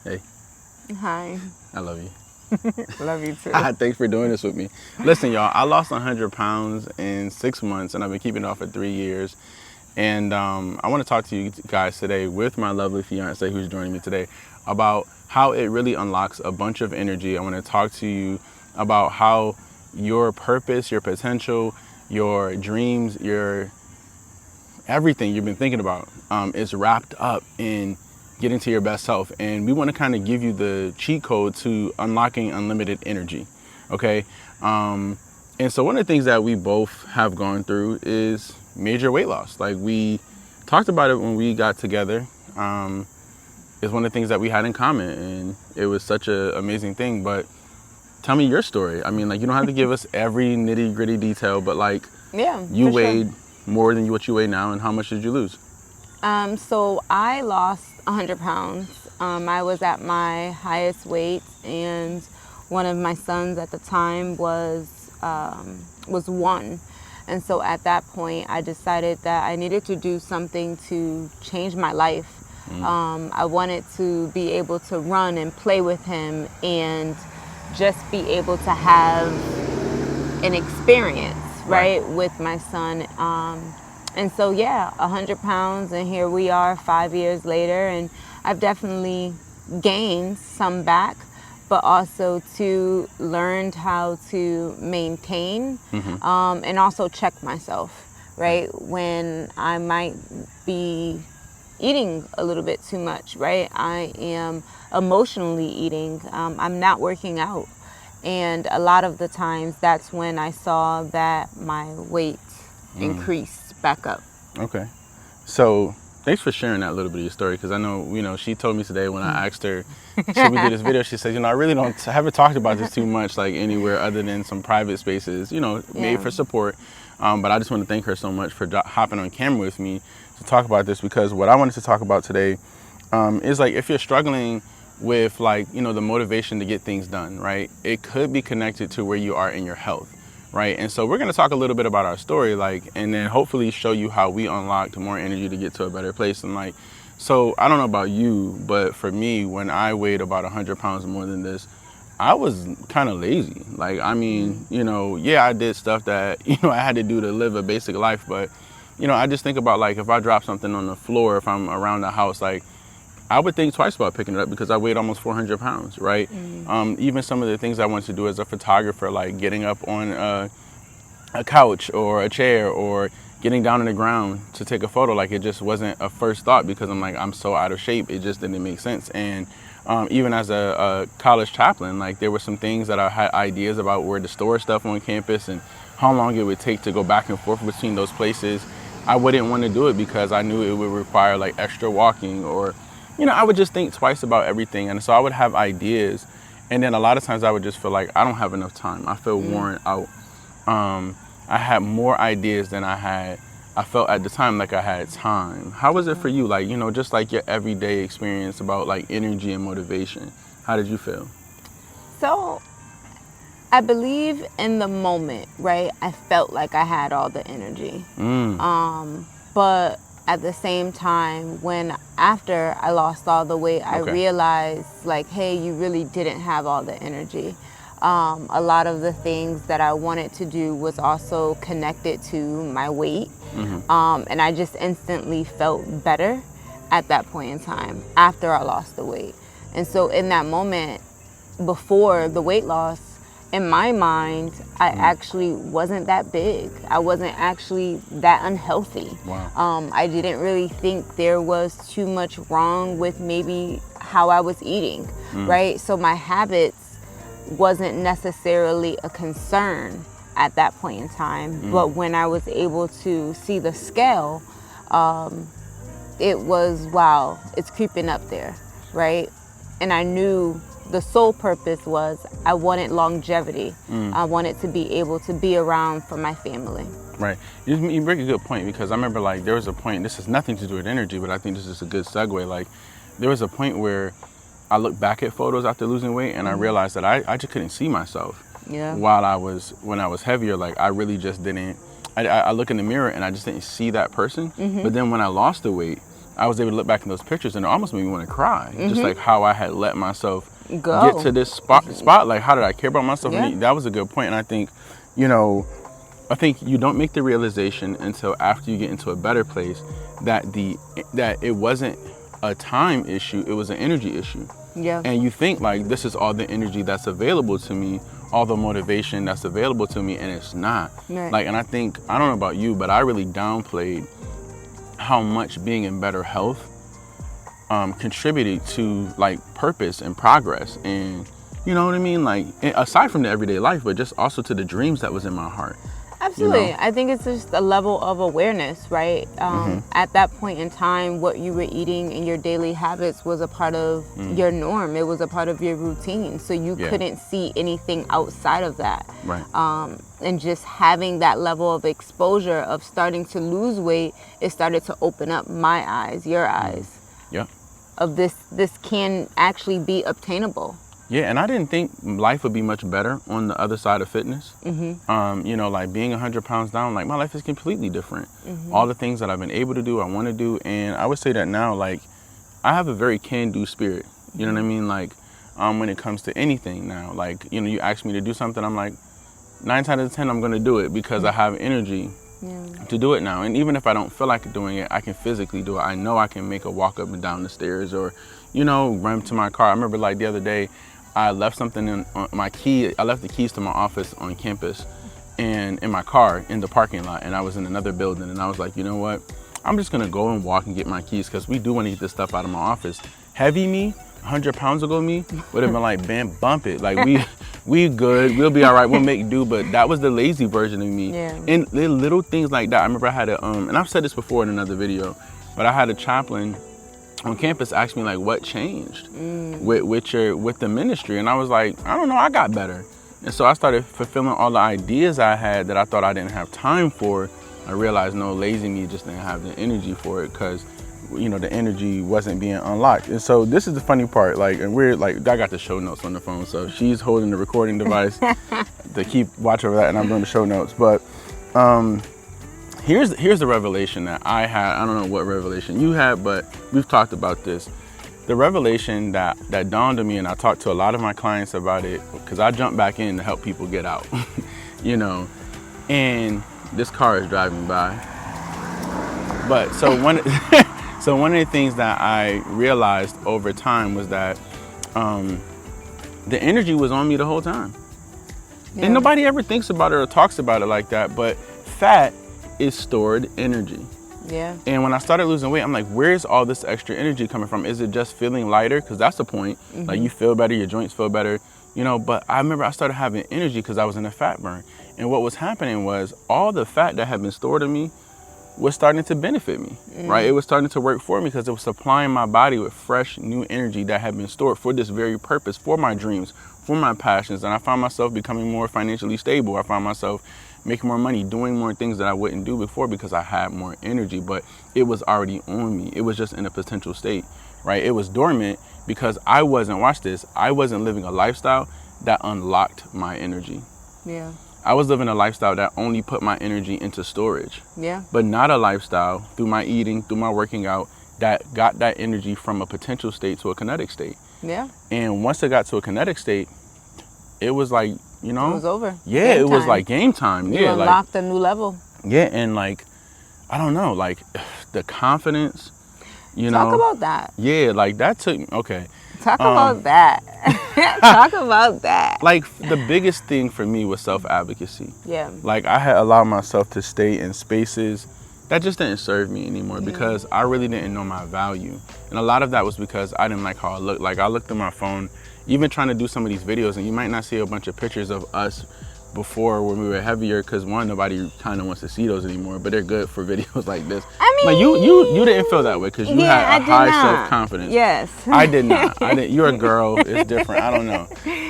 Hey, Hi. I love you. Love you too. Thanks for doing this with me. Listen, y'all, I lost 100 pounds in 6 months, and I've been keeping it off for 3 years. And I want to talk to you guys today with my lovely fiance who's joining me today about how it really unlocks a bunch of energy. I want to talk to you about how your purpose, your potential, your dreams, your everything you've been thinking about is wrapped up in getting to your best self. And we want to kind of give you the cheat code to unlocking unlimited energy. Okay. And so one of the things that we both have gone through is major weight loss. Like we talked about it when we got together. It's one of the things that we had in common, and it was such an amazing thing. But tell me your story. I mean, like, you don't have to give us every nitty gritty detail, but like, Yeah, you for sure. weighed more than what you weigh now, and how much did you lose? So I lost 100 pounds. I was at my highest weight, and one of my sons at the time was one. And so at that point, I decided that I needed to do something to change my life. I wanted to be able to run and play with him and just be able to have an experience, Right. right, with my son. And so, yeah, 100 pounds, and here we are 5 years later, and I've definitely gained some back, but also to learned how to maintain and also check myself, right, when I might be eating a little bit too much, right? I am emotionally eating. I'm not working out. And a lot of the times that's when I saw that my weight increased back up. Okay. So thanks for sharing that little bit of your story, because I know, she told me today when I asked her, should we do this video? She said, I really haven't talked about this too much, like anywhere other than some private spaces, made Yeah. for support. But I just want to thank her so much for hopping on camera with me to talk about this, because what I wanted to talk about today is like, if you're struggling with like, the motivation to get things done, right? It could be connected to where you are in your health. Right. And so we're going to talk a little bit about our story, like, and then hopefully show you how we unlocked more energy to get to a better place. And like, so I don't know about you, but for me, when I weighed about 100 pounds more than this, I was kind of lazy. Like, I mean, yeah, I did stuff that, I had to do to live a basic life. But, I just think about like, if I drop something on the floor, if I'm around the house, like, I would think twice about picking it up because I weighed almost 400 pounds, right? Even some of the things I wanted to do as a photographer, like getting up on a couch or a chair or getting down on the ground to take a photo, like, it just wasn't a first thought, because I'm so out of shape. It just didn't make sense. And even as a college chaplain, like, there were some things that I had ideas about where to store stuff on campus and how long it would take to go back and forth between those places. I wouldn't want to do it because I knew it would require like extra walking, or I would just think twice about everything. And so I would have ideas, and then a lot of times I would just feel like I don't have enough time. I feel worn out. I had more ideas than I felt at the time like I had time. How was it for you? Like, just like your everyday experience about like energy and motivation. How did you feel? So I believe in the moment, right? I felt like I had all the energy. But at the same time, when after I lost all the weight, I Okay. realized like, hey, you really didn't have all the energy. A lot of the things that I wanted to do was also connected to my weight. And I just instantly felt better at that point in time after I lost the weight. And so in that moment, before the weight loss, in my mind, I actually wasn't that big. I wasn't actually that unhealthy. Wow. I didn't really think there was too much wrong with maybe how I was eating, right? So my habits wasn't necessarily a concern at that point in time. But when I was able to see the scale, it was, wow, it's creeping up there, right? And I knew the sole purpose was I wanted longevity. I wanted to be able to be around for my family. Right. You bring a good point, because I remember like there was a point, this has nothing to do with energy, but I think this is a good segue. Like, there was a point where I looked back at photos after losing weight, and I realized that I just couldn't see myself. Yeah. When I was heavier, like, I really just didn't, I look in the mirror and I just didn't see that person. But then when I lost the weight, I was able to look back in those pictures and it almost made me want to cry. Just like how I had let myself Go. get to this spot. Like, how did I care about myself? Yeah. And that was a good point. And I think, you know, I think you don't make the realization until after you get into a better place that it wasn't a time issue, it was an energy issue. Yeah. And you think like, this is all the energy that's available to me, all the motivation that's available to me, and it's not. Right. Like, and I think, I don't know about you, but I really downplayed how much being in better health contributed to like purpose and progress, and you know what I mean, like aside from the everyday life, but just also to the dreams that was in my heart. Absolutely. You know? I think it's just a level of awareness, right? At that point in time, what you were eating and your daily habits was a part of your norm. It was a part of your routine. So you couldn't see anything outside of that. Right. And just having that level of exposure of starting to lose weight, it started to open up my eyes, your eyes. Yeah. Of this can actually be obtainable. Yeah, and I didn't think life would be much better on the other side of fitness. You know, like being 100 pounds down, like my life is completely different. All the things that I've been able to do, I want to do. And I would say that now, like, I have a very can-do spirit. You know what I mean? Like, when it comes to anything now, like, you know, you ask me to do something, I'm like, 9 times out of 10, I'm going to do it because I have energy to do it now. And even if I don't feel like doing it, I can physically do it. I know I can make a walk up and down the stairs or, you know, run to my car. I remember like the other day, I left something in my key. I left the keys to my office on campus and in my car in the parking lot. And I was in another building and I was like, you know what? I'm just going to go and walk and get my keys because we do want to get this stuff out of my office. Heavy me, 100 pounds ago me, would have been like, bam, bump it. Like we good. We'll be all right. We'll make do. But that was the lazy version of me. Yeah. And little things like that. I remember I had and I've said this before in another video, but I had a chaplain on campus asked me like, what changed with the ministry? And I was like, I don't know, I got better. And so I started fulfilling all the ideas I had that I thought I didn't have time for. I realized no, lazy me just didn't have the energy for it because, you know, the energy wasn't being unlocked. And so this is the funny part, like, and we're like, I got the show notes on the phone, so she's holding the recording device to keep watch over that, and I'm doing the show notes. But here's the revelation that I had. I don't know what revelation you had, but we've talked about this. The revelation that dawned on me, and I talked to a lot of my clients about it, because I jumped back in to help people get out, you know, and this car is driving by. But so one of the things that I realized over time was that the energy was on me the whole time. Yeah. And nobody ever thinks about it or talks about it like that, but fat is stored energy. Yeah. And when I started losing weight, I'm like, where's all this extra energy coming from? Is it just feeling lighter? Because that's the point. Like, you feel better, your joints feel better, you know. But I remember I started having energy because I was in a fat burn. And what was happening was all the fat that had been stored in me was starting to benefit me, right? It was starting to work for me because it was supplying my body with fresh, new energy that had been stored for this very purpose, for my dreams, for my passions. And I found myself becoming more financially stable. I found myself making more money, doing more things that I wouldn't do before because I had more energy, but it was already on me. It was just in a potential state, right? It was dormant because I wasn't living a lifestyle that unlocked my energy. Yeah. I was living a lifestyle that only put my energy into storage. Yeah. But not a lifestyle through my eating, through my working out, that got that energy from a potential state to a kinetic state. Yeah. And once it got to a kinetic state, it was like, you know, it was over. Yeah, Game it was time. like game time. You Yeah, unlocked a new level. Yeah, and like, I don't know, like the confidence, you know. Talk about that. Yeah, like that took, okay. Talk about that. Talk about that. Like the biggest thing for me was self-advocacy. Yeah. Like I had allowed myself to stay in spaces that just didn't serve me anymore because I really didn't know my value. And a lot of that was because I didn't like how I looked. Like I looked at my phone, even trying to do some of these videos, and you might not see a bunch of pictures of us before when we were heavier because one, nobody kind of wants to see those anymore, but they're good for videos like this. I mean, like you didn't feel that way because you had a high self-confidence. Yes. I did not. You're a girl. It's different. I don't know.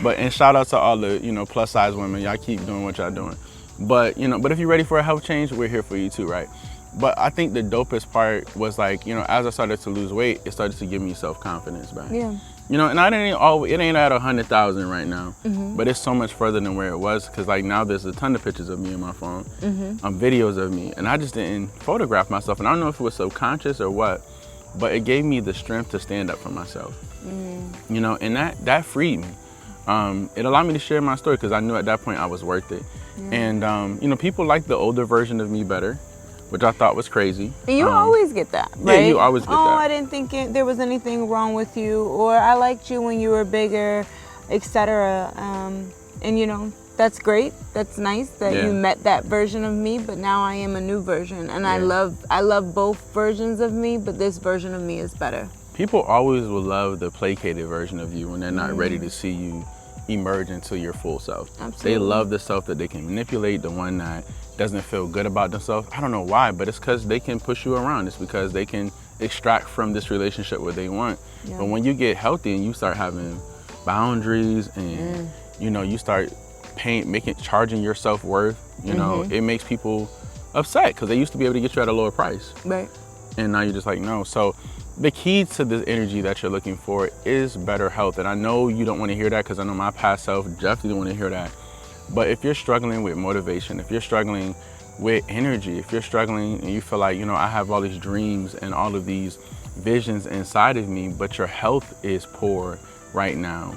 But, and shout out to all the, you know, plus size women. Y'all keep doing what y'all doing. But, you know, but if you're ready for a health change, we're here for you too, right? But I think the dopest part was like, you know, as I started to lose weight, it started to give me self-confidence back. Yeah. You know, and it ain't at 100,000 right now, but it's so much further than where it was because like now there's a ton of pictures of me on my phone, videos of me, and I just didn't photograph myself, and I don't know if it was subconscious or what, but it gave me the strength to stand up for myself. You know, and that freed me. It allowed me to share my story because I knew at that point I was worth it. And you know, people like the older version of me better, which I thought was crazy. And you always get that, right? Yeah, you always get that. I didn't think there was anything wrong with you, or I liked you when you were bigger, etc. And you know, that's great. That's nice that you met that version of me, but now I am a new version, and I love both versions of me, but this version of me is better. People always will love the placated version of you when they're not ready to see you emerge into your full self. Absolutely. They love the self that they can manipulate, the one that doesn't feel good about themselves. I don't know why, but it's because they can push you around. It's because they can extract from this relationship what they want. But when you get healthy and you start having boundaries and you know, you start charging your self-worth, you know, it makes people upset because they used to be able to get you at a lower price. Right. And now you're just like, no. So the key to this energy that you're looking for is better health. And I know you don't want to hear that because I know my past self definitely don't want to hear that. But if you're struggling with motivation, if you're struggling with energy, if you're struggling and you feel like, you know, I have all these dreams and all of these visions inside of me, but your health is poor right now,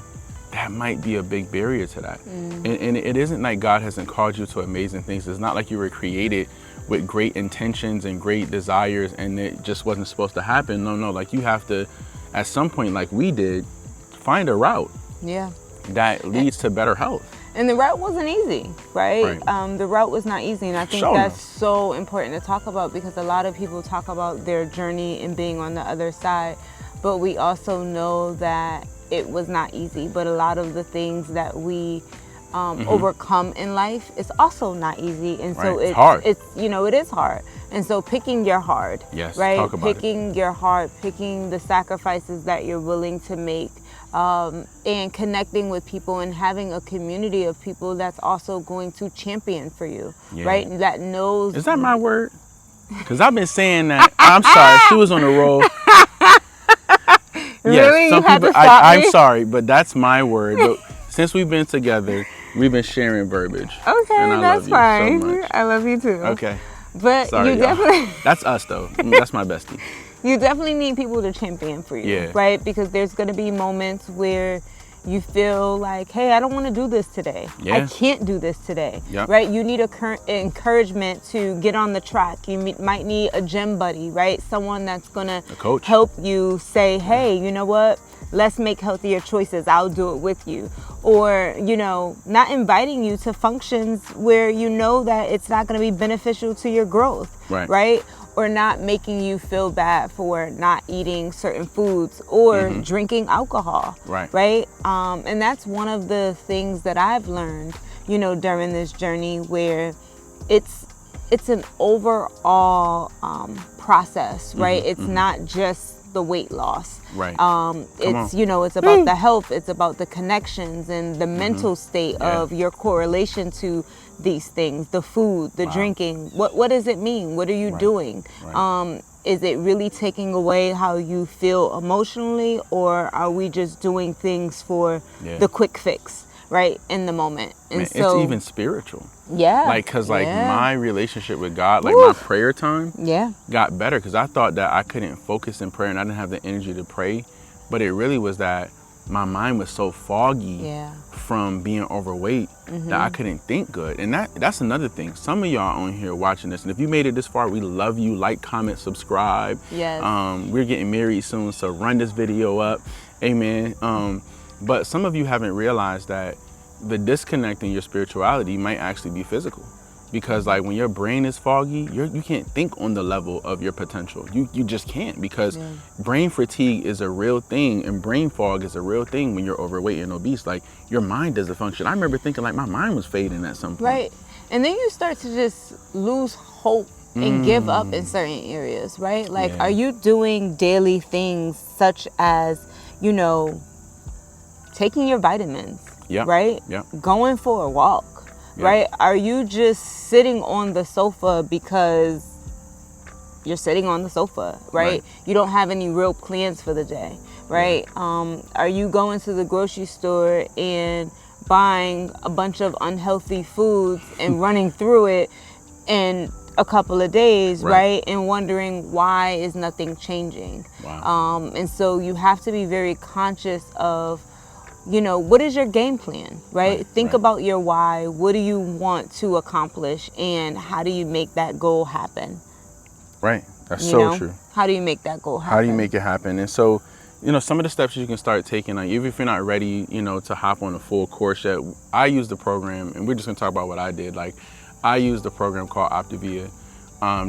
that might be a big barrier to that. And it isn't like God hasn't called you to amazing things. It's not like you were created with great intentions and great desires and it just wasn't supposed to happen. No, like you have to, at some point, like we did, find a route that leads to better health. And the route wasn't easy, right? The route was not easy, and I think that's so important to talk about because a lot of people talk about their journey and being on the other side, but we also know that it was not easy. But a lot of the things that we overcome in life is also not easy, and so it's hard. It's you know, it is hard, and so picking your hard, right? Picking your heart, picking the sacrifices that you're willing to make. And connecting with people and having a community of people that's also going to champion for you, right? That knows. Is that my word? Because I've been saying that. I'm sorry. She was on a roll. Really? Some people. I'm sorry, but that's my word. But since we've been together, we've been sharing verbiage. Okay, that's fine. So I love you too. Okay. But sorry, you definitely. That's us though. That's my bestie. You definitely need people to champion for you, right? Because there's going to be moments where you feel like, hey, I don't want to do this today. I can't do this today, right? You need encouragement to get on the track. You might need a gym buddy, right? Someone that's going to help you say, hey, you know what? Let's make healthier choices. I'll do it with you. Or, you know, not inviting you to functions where you know that it's not going to be beneficial to your growth, right? Or not making you feel bad for not eating certain foods or drinking alcohol, right? And that's one of the things that I've learned, you know, during this journey where it's an overall process, right? It's not just the weight loss. It's, you know, it's about the health, it's about the connections and the mental state of your correlation to these things, the food, the drinking. What does it mean? What are you doing? Is it really taking away how you feel emotionally, or are we just doing things for the quick fix, right, in the moment? And so it's even spiritual. Like, because like my relationship with God, like my prayer time got better because I thought that I couldn't focus in prayer and I didn't have the energy to pray. But it really was that my mind was so foggy from being overweight that I couldn't think good. And that's another thing. Some of y'all on here watching this, and if you made it this far, we love you. Like, comment, subscribe. We're getting married soon, so run this video up. Amen. But some of you haven't realized that the disconnect in your spirituality might actually be physical. Because like when your brain is foggy, you can't think on the level of your potential. You just can't, because brain fatigue is a real thing and brain fog is a real thing when you're overweight and obese. Like your mind doesn't function. I remember thinking like my mind was fading at some point. Right. And then you start to just lose hope and give up in certain areas, right? Like, are you doing daily things such as, you know, taking your vitamins, right? Going for a walk. Right? Are you just sitting on the sofa because you're sitting on the sofa, right? You don't have any real plans for the day, right? Are you going to the grocery store and buying a bunch of unhealthy foods and running through it and a couple of days, Right. right? And wondering why is nothing changing. Wow. And so you have to be very conscious of, what is your game plan, right? Think right. about your why. What do you want to accomplish, and how do you make that goal happen? Right. That's so true. How do you make that goal happen? How do you make it happen? And so, some of the steps you can start taking, like even if you're not ready, to hop on a full course yet, I use the program, and we're just gonna talk about what I did. Like, I used the program called Optavia.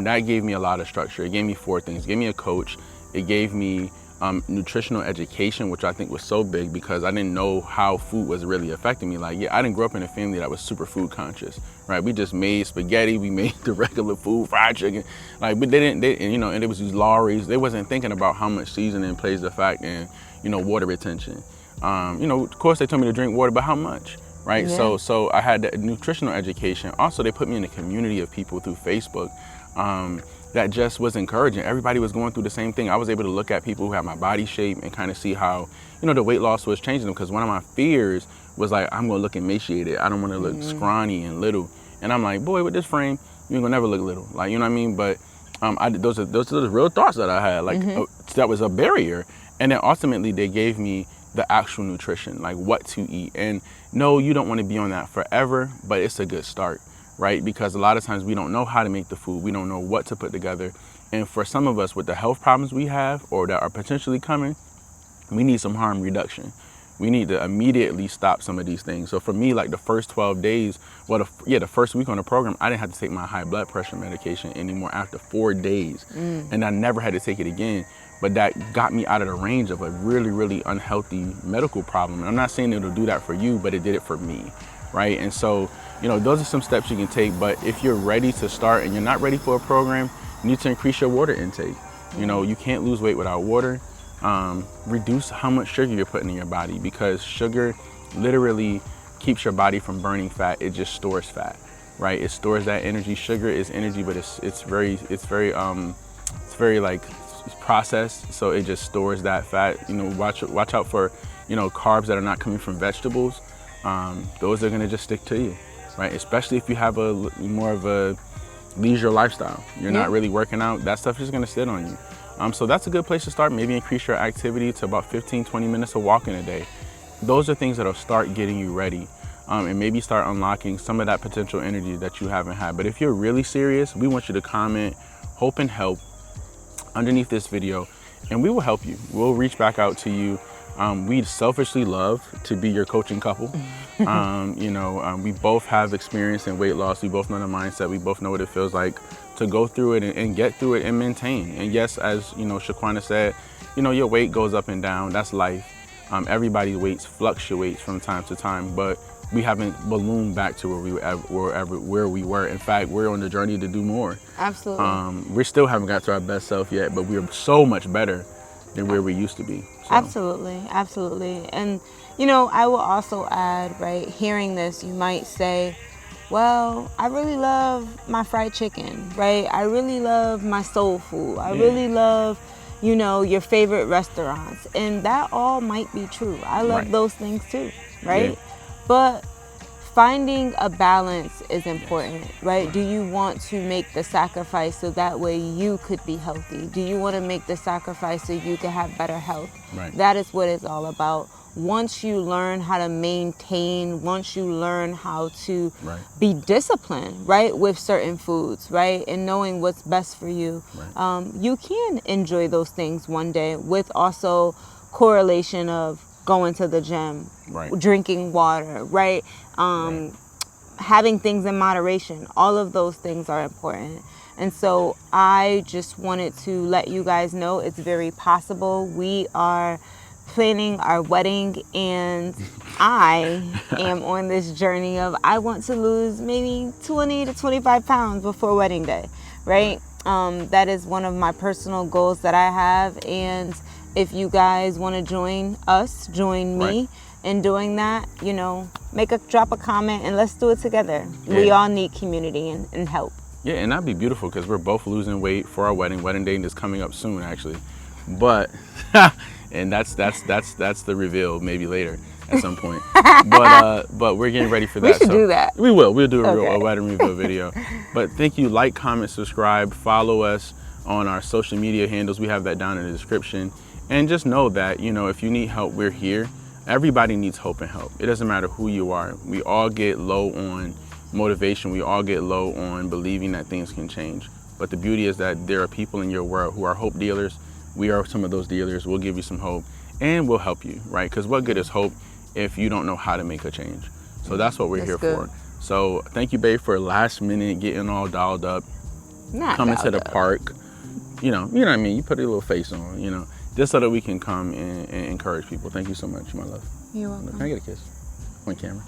That gave me a lot of structure. It gave me 4 things. It gave me a coach. It gave me nutritional education, which I think was so big because I didn't know how food was really affecting me. Like, I didn't grow up in a family that was super food conscious, right? We just made spaghetti, we made the regular food, fried chicken, like, but and it was these Lawry's. They wasn't thinking about how much seasoning plays the fact in, water retention. Of course they told me to drink water, but how much? Right. Yeah. So I had that nutritional education. Also, they put me in a community of people through Facebook that just was encouraging. Everybody was going through the same thing. I was able to look at people who had my body shape and kind of see how, the weight loss was changing them. Because one of my fears was like, I'm going to look emaciated. I don't want to look scrawny and little. And I'm like, boy, with this frame, you ain't gonna never look little. Like, you know what I mean? But those are the real thoughts that I had. Like, that was a barrier. And then ultimately they gave me the actual nutrition, like what to eat. And no, you don't want to be on that forever, but it's a good start, right? Because a lot of times we don't know how to make the food. We don't know what to put together. And for some of us with the health problems we have or that are potentially coming, we need some harm reduction. We need to immediately stop some of these things. So for me, like the first 12 days, the first week on the program, I didn't have to take my high blood pressure medication anymore after 4 days. And I never had to take it again. But that got me out of the range of a really, really unhealthy medical problem. And I'm not saying it'll do that for you, but it did it for me, right? And so, those are some steps you can take. But if you're ready to start and you're not ready for a program, you need to increase your water intake. You can't lose weight without water. Reduce how much sugar you're putting in your body, because sugar literally keeps your body from burning fat. It just stores fat, right? It stores that energy. Sugar is energy, but it's very like processed, so it just stores that fat. Watch out for carbs that are not coming from vegetables. Those are gonna just stick to you, right? Especially if you have a more of a leisure lifestyle. You're not really working out. That stuff is gonna sit on you. So that's a good place to start. Maybe increase your activity to about 15-20 minutes of walking a day. Those are things that'll start getting you ready, and maybe start unlocking some of that potential energy that you haven't had. But if you're really serious, we want you to comment hope and help underneath this video, and we will help you. We'll reach back out to you. We selfishly love to be your coaching couple. We both have experience in weight loss. We both know the mindset. We both know what it feels like to go through it and get through it and maintain. And yes, as Shaquana said, your weight goes up and down. That's life. Everybody's weight fluctuates from time to time, but we haven't ballooned back to where we were. In fact, we're on the journey to do more. Absolutely. We still haven't got to our best self yet, but we're so much better than where we used to be. So. Absolutely. And, I will also add, right, hearing this, you might say, well, I really love my fried chicken, right? I really love my soul food. I really love, your favorite restaurants. And that all might be true. I love those things too, right? Yeah. But finding a balance is important, right? Do you want to make the sacrifice so that way you could be healthy? Do you want to make the sacrifice so you can have better health? Right. That is what it's all about. Once you learn how to maintain, once you learn how to be disciplined, right, with certain foods, right, and knowing what's best for you, you can enjoy those things one day with also correlation of going to the gym, drinking water, right? Having things in moderation. All of those things are important. And so I just wanted to let you guys know it's very possible. We are planning our wedding, and I am on this journey of I want to lose maybe 20 to 25 pounds before wedding day, right? That is one of my personal goals that I have, and if you guys want to join me in doing that, drop a comment and let's do it together. We all need community and help. Yeah, and that'd be beautiful because we're both losing weight for our wedding. Wedding day is coming up soon, actually. But and that's the reveal maybe later at some point. But we're getting ready for that. We should do that. We will. We'll do Okay. a wedding reveal video. But thank you. Like, comment, subscribe, follow us on our social media handles. We have that down in the description. And just know that, you know, if you need help, we're here. Everybody needs hope and help. It doesn't matter who you are. We all get low on motivation. We all get low on believing that things can change. But the beauty is that there are people in your world who are hope dealers. We are some of those dealers. We'll give you some hope and we'll help you, right? Because what good is hope if you don't know how to make a change? So that's what we're here for. So thank you, babe, for last minute getting all dolled up, coming to the park. You know what I mean? You put a little face on, you know, just so that we can come and encourage people. Thank you so much, my love. You're welcome. Can I get a kiss on camera?